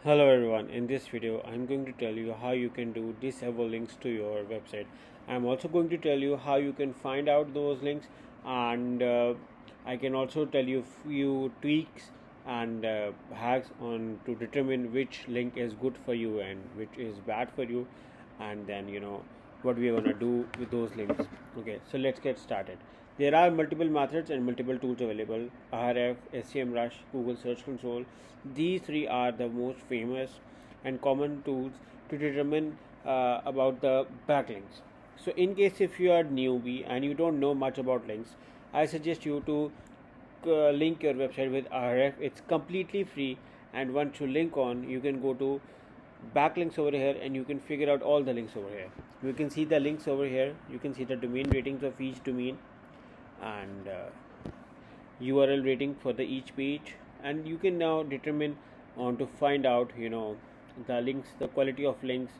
Hello everyone, in this video I'm going to tell you how you can do disavow links to your website. I'm also going to tell you how you can find out those links, and I can also tell you few tweaks and hacks on to determine which link is good for you and which is bad for you, and then what we are going to do with those links. Okay, so let's get started. There are multiple methods and multiple tools available: RF, SEMrush, Google Search Console. These three are the most famous and common tools to determine about the backlinks. So in case if you are newbie and you don't know much about links, I suggest you to link your website with RF. It's completely free, and once you link on, you can go to backlinks over here and you can figure out all the links over here. You can see the links over here. You can see the domain ratings of each domain and URL rating for the each page, and you can now determine on to find out the links, the quality of links.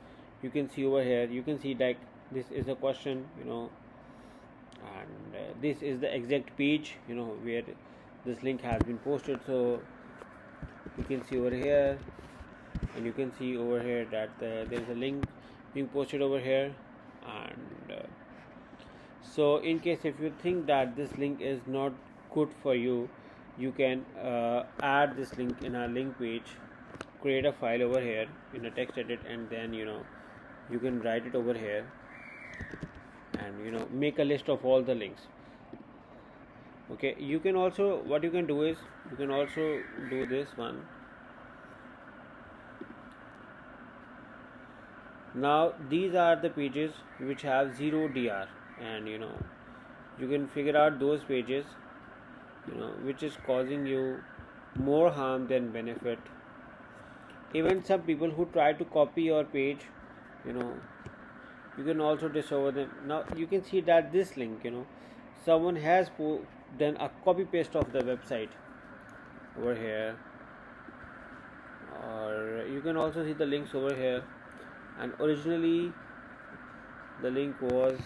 You can see over here, you can see like this is a question, and this is the exact page where this link has been posted. So you can see over here, and you can see over here that there is a link being posted over here. And so in case if you think that this link is not good for you, you can add this link in our link page, create a file over here in a text edit, and then you can write it over here and make a list of all the links. Okay, you can also, what you can do is you can also do this one. Now these are the pages which have 0 DR, and you can figure out those pages which is causing you more harm than benefit. Even some people who try to copy your page, you can also discover them. Now you can see that this link, someone has done a copy paste of the website over here, or you can also see the links over here, and originally the link was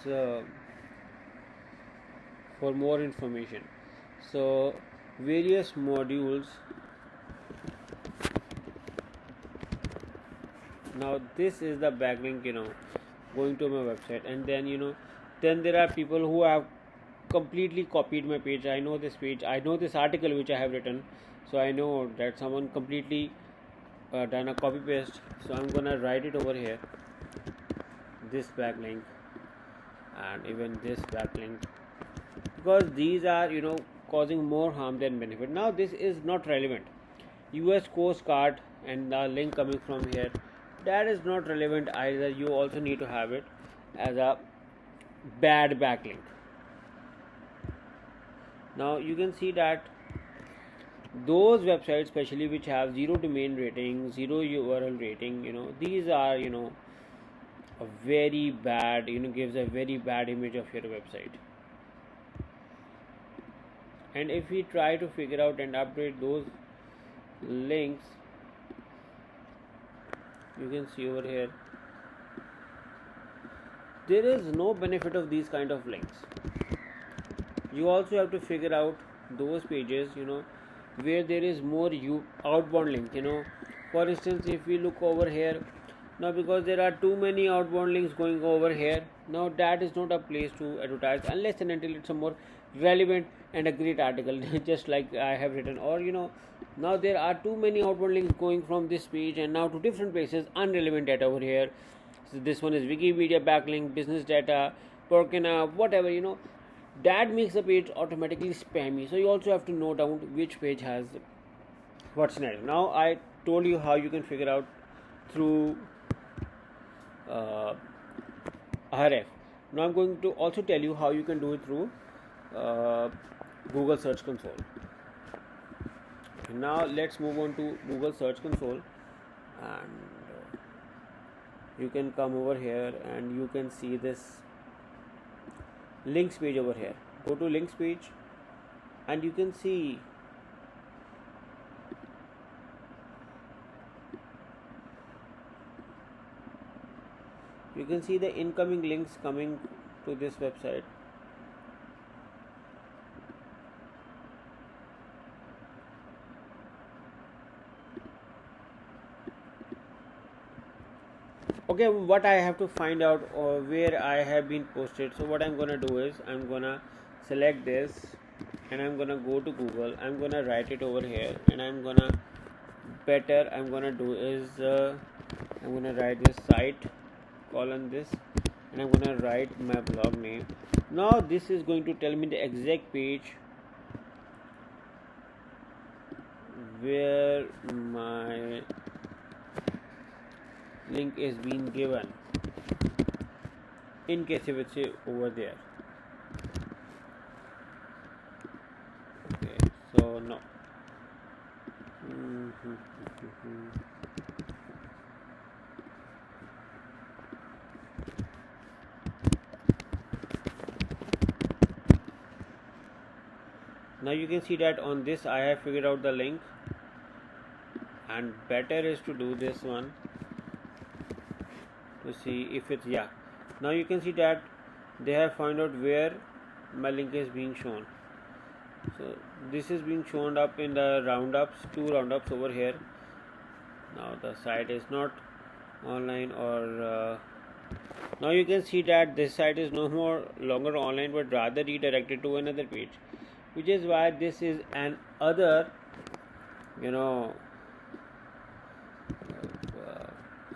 for more information. So various modules. Now this is the backlink going to my website, and then there are people who have completely copied my page. I know this page, I know this article which I have written, so I know that someone completely done a copy paste. So I'm gonna write it over here, this backlink and even this backlink, because these are causing more harm than benefit. Now this is not relevant. US Coast Guard and the link coming from here, that is not relevant either. You also need to have it as a bad backlink. Now you can see that those websites especially which have 0 domain rating, 0 URL rating, these are a very bad, gives a very bad image of your website. And if we try to figure out and update those links, you can see over here there is no benefit of these kind of links. You also have to figure out those pages where there is more outbound link. For instance, if we look over here now, because there are too many outbound links going over here, now that is not a place to advertise unless and until it's a more relevant and a great article just like I have written. Or now there are too many outbound links going from this page and now to different places, unrelevant data over here. So this one is Wikipedia backlink, business data, Porkina, whatever, that makes the page automatically spammy. So you also have to note down which page has what scenario. Now I told you how you can figure out through RF. Now I'm going to also tell you how you can do it through Google Search Console. Now let's move on to Google Search Console, and you can come over here and you can see this links page over here. Go to links page and you can see the incoming links coming to this website. Okay, what I have to find out or where I have been posted. So what I'm gonna do is I'm gonna select this and I'm gonna go to Google. I'm gonna write it over here and I'm gonna do is I'm gonna write this site colon this and I'm gonna write my blog name. Now this is going to tell me the exact page where my link is being given, in case if it's over there. Okay, so no. Now you can see that on this I have figured out the link, and better is to do this one to see if it's now you can see that they have found out where my link is being shown. So this is being shown up in the roundups, 2 roundups over here. Now the site is not online, or now you can see that this site is no more longer online but rather redirected to another page, which is why this is an other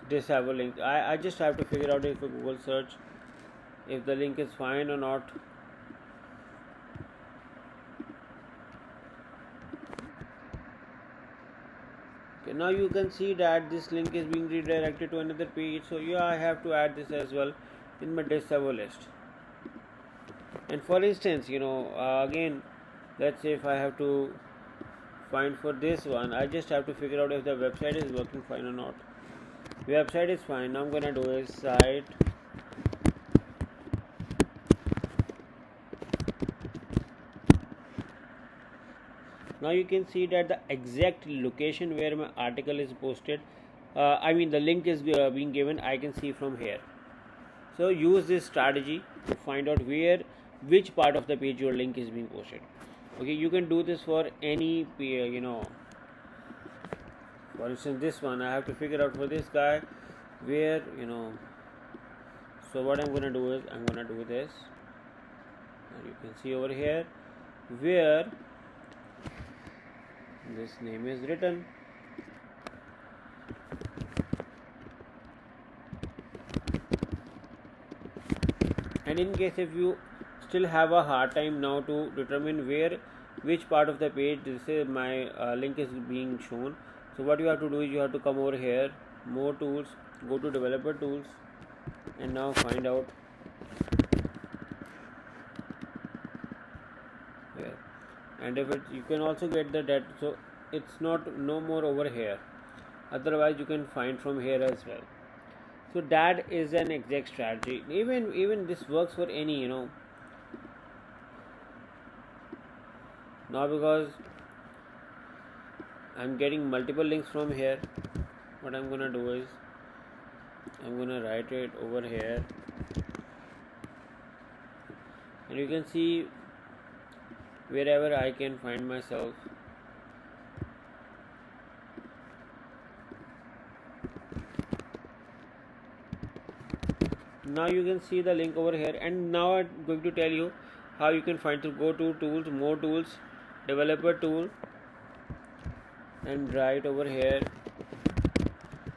disavow link. I just have to figure out if a Google search if the link is fine or not. Okay, now you can see that this link is being redirected to another page. So I have to add this as well in my disavow list. And for instance, again, let's say if I have to find for this one, I just have to figure out if the website is working fine or not. Website is fine. Now I'm gonna do is site now you can see that the exact location where my article is posted, the link is being given, I can see from here. So use this strategy to find out which part of the page your link is being posted. Okay, you can do this for any for instance this one I have to figure out for this guy where so what I'm gonna do is I'm gonna do this, and you can see over here where this name is written. And in case if you still have a hard time now to determine which part of the page this is my link is being shown, so what you have to do is you have to come over here, more tools, go to developer tools, and now find out here. And if you can also get the data, so it's no more over here, otherwise you can find from here as well. So that is an exact strategy. Even this works for any now because I'm getting multiple links from here. What I'm gonna do is I'm gonna write it over here, and you can see wherever I can find myself. Now you can see the link over here, and now I'm going to tell you how you can find to go to tools, more tools, developer tool, and write over here,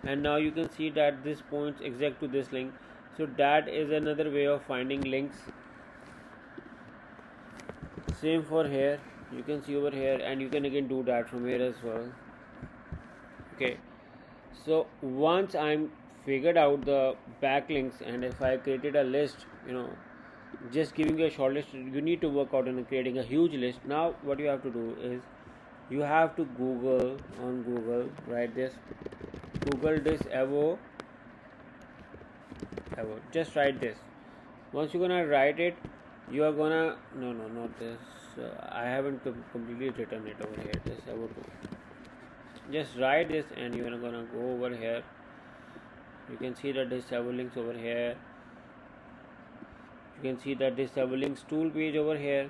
and now you can see that this points exact to this link. So that is another way of finding links. Same for here, you can see over here, and you can again do that from here as well. Okay, so once I'm figured out the backlinks, and if I created a list, just giving you a short list, you need to work out on creating a huge list. Now what you have to do is you have to Google, write this Google disavow, just write this. Once you're gonna write it, you are gonna not this, I haven't completely written it over here, disavow tool. Just write this and you're gonna go over here. You can see that disavow links over here. You can see that disavow links tool page over here.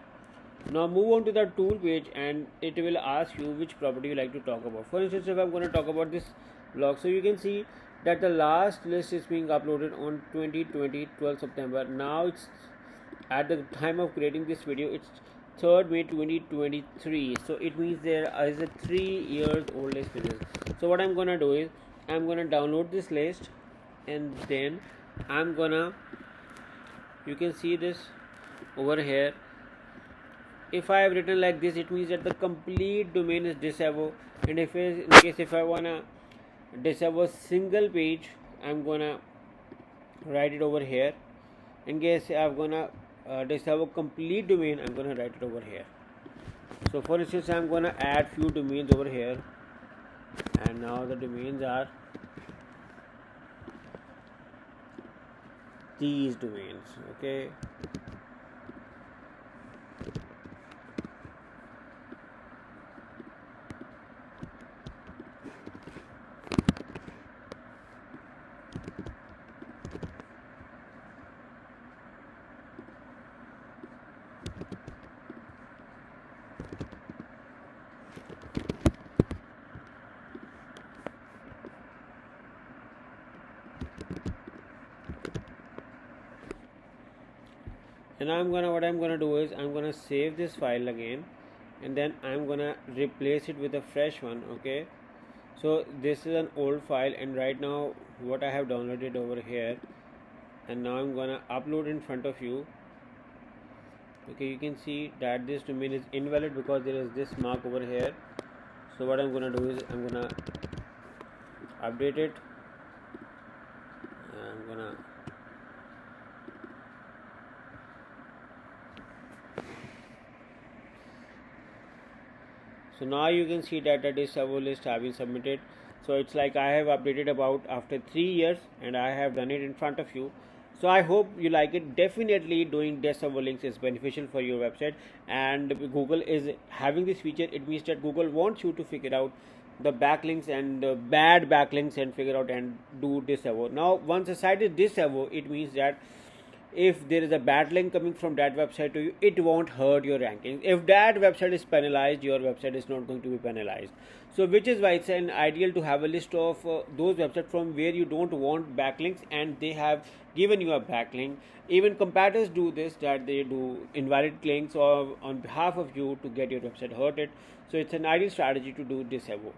Now move on to the tool page, and it will ask you which property you like to talk about. For instance, if I'm going to talk about this blog, so you can see that the last list is being uploaded on 2020 12 September. Now it's at the time of creating this video, it's 3rd May 2023. So it means there is a 3 years old list with this. So what I'm gonna do is I'm gonna download this list, and then I'm gonna, you can see this over here. If I have written like this, it means that the complete domain is disavow. And in case if I wanna disavow a single page, I'm gonna write it over here. In case I'm gonna disavow complete domain, I'm gonna write it over here. So for instance, I'm gonna add few domains over here, and now the domains are these domains. Okay, and what I'm gonna do is I'm gonna save this file again, and then I'm gonna replace it with a fresh one. Okay, so this is an old file, and right now what I have downloaded over here, and now I'm gonna upload in front of you. Okay, you can see that this domain is invalid because there is this mark over here. So what I'm gonna do is I'm gonna update it, and I'm gonna so now you can see that the disavow list have been submitted. So it's like I have updated about after 3 years, and I have done it in front of you. So I hope you like it. Definitely doing disavow links is beneficial for your website, and Google is having this feature. It means that Google wants you to figure out the backlinks and bad backlinks and figure out and do disavow. Now once a site is disavow, it means that if there is a bad link coming from that website to you, it won't hurt your rankings. If that website is penalized, your website is not going to be penalized. So which is why it's an ideal to have a list of those websites from where you don't want backlinks, and they have given you a backlink. Even competitors do this, that they do invalid links or on behalf of you to get your website hurted. So it's an ideal strategy to do disavow.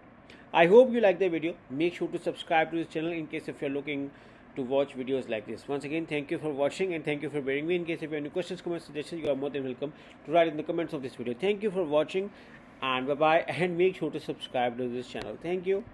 I hope you like the video. Make sure to subscribe to this channel in case if you're looking to watch videos like this. Once again, thank you for watching, and thank you for bearing me. In case if you have any questions, comments, suggestions, you are more than welcome to write in the comments of this video. Thank you for watching, and bye bye, and make sure to subscribe to this channel. Thank you.